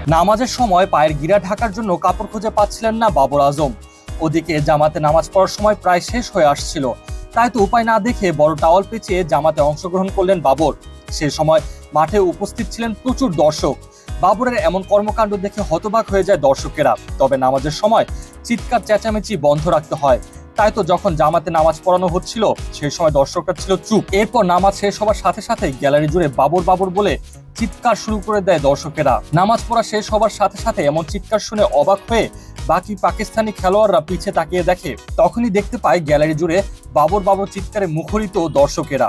নামাজের সময় পায়ের গিরা ঢাকার জন্য কাপড় খুঁজে পাচ্ছিলেন না বাবর আজম। ওদিকে জামাতে নামাজ পড়ার সময় প্রায় শেষ হয়ে আসছিল, তাই তো উপায় না দেখে বড় টাওয়াল পেঁচিয়ে জামাতে অংশগ্রহণ করলেন বাবর। সে সময় মাঠে উপস্থিত ছিলেন প্রচুর দর্শক। বাবরের এমন কর্মকাণ্ড দেখে হতবাক হয়ে যায় দর্শকেরা। তবে নামাজের সময় চিৎকার চেঁচামেচি বন্ধ রাখতে হয়, তাই তো যখন জামাতে নামাজ পড়ানো হচ্ছিল সেই সময় দর্শকরা ছিল চুপ। এরপর নামাজ শেষ হবার সাথে সাথে গ্যালারি জুড়ে বাবর বাবর বলে চিৎকার শুরু করে দেয় দর্শকেরা। নামাজ পড়া শেষ হবার সাথে সাথে এমন চিৎকার শুনে অবাক হয়ে বাকি পাকিস্তানি খেলোয়াড়রা পিছে তাকিয়ে দেখে, তখনই দেখতে পায় গ্যালারি জুড়ে বাবর বাবর চিৎকারে মুখরিত দর্শকেরা।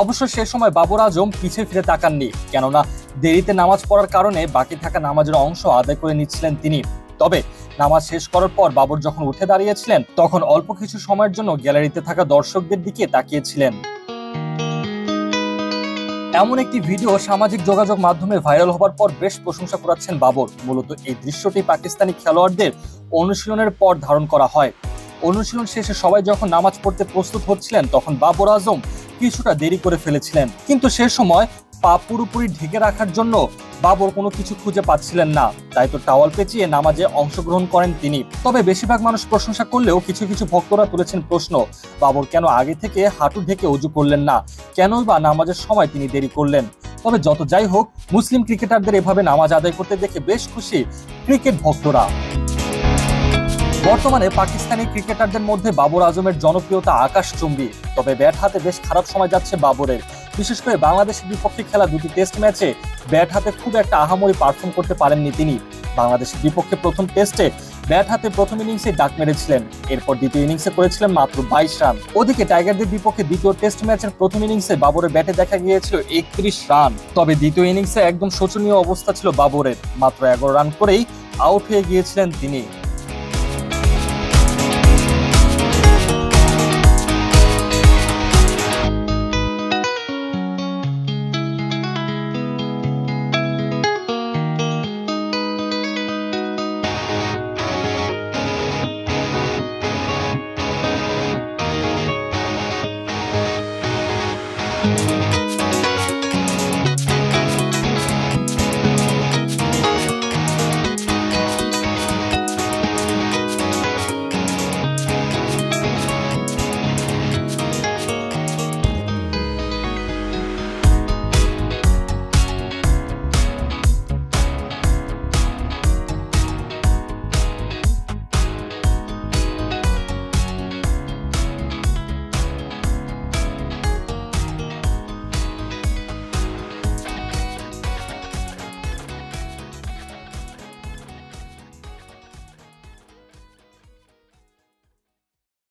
অবশ্য সে সময় বাবর আজম পিছে ফিরে তাকাননি, কেননা দেরিতে নামাজ পড়ার কারণে বাকি থাকা নামাজের অংশ আদায় করে নিচ্ছিলেন তিনি। তবে নামাজ শেষ করার পর বাবর যখন উঠে দাঁড়িয়েছিলেন তখন অল্প কিছু সময়ের জন্য গ্যালারিতে থাকা দর্শকদের দিকে তাকিয়েছিলেন। এমন একটি ভিডিও সামাজিক যোগাযোগ মাধ্যমে ভাইরাল হবার পর বেশ প্রশংসা করাচ্ছেন বাবর। মূলত এই দৃশ্যটি পাকিস্তানি খেলোয়াড়দের অনুশীলনের পর ধারণ করা হয়। অনুশীলন শেষে সবাই যখন নামাজ পড়তে প্রস্তুত হচ্ছিলেন তখন বাবর আজম কিছুটা দেরি করে ফেলেছিলেন, কিন্তু সে সময় পা পুরোপুরি ঢেকে রাখার জন্য বাবর কোনো কিছু খুঁজে পাচ্ছিলেন না, তাই তো টাওয়াল পেঁচিয়ে নামাজে অংশগ্রহণ করেন তিনি। তবে বেশিরভাগ মানুষ প্রশংসা করলেও কিছু কিছু ভক্তরা তুলেছেন প্রশ্ন, বাবর কেন আগে থেকে হাঁটু ঢেকে অজু করলেন না, কেনই বা নামাজের সময় তিনি দেরি করলেন। তবে যত যাই হোক, মুসলিম ক্রিকেটারদের এভাবে নামাজ আদায় করতে দেখে বেশ খুশি ক্রিকেট ভক্তরা। বর্তমানে পাকিস্তানি ক্রিকেটারদের মধ্যে বাবর আজমের জনপ্রিয়তা আকাশচুম্বী। তবে ব্যাট হাতে বেশ খারাপ সময় যাচ্ছে বাবরের। বিশেষ করে বাংলাদেশের বিপক্ষে খেলা দুটি টেস্ট ম্যাচে ব্যাট হাতে খুব একটা আহামরি পারফর্ম করতে পারেননি তিনি। বাংলাদেশের বিপক্ষে প্রথম টেস্টে ব্যাট হাতে প্রথম ইনিংসে ডাক মেরেছিলেন, এরপর দ্বিতীয় ইনিংসে করেছিলেন মাত্র 22 রান। ওদিকে টাইগারদের বিপক্ষে দ্বিতীয় টেস্ট ম্যাচের প্রথম ইনিংসে বাবরের ব্যাটে দেখা গিয়েছিল 31 রান। তবে দ্বিতীয় ইনিংসে একদম শোচনীয় অবস্থা ছিল বাবরের, মাত্র 11 রান করেই আউট হয়ে গিয়েছিলেন তিনি।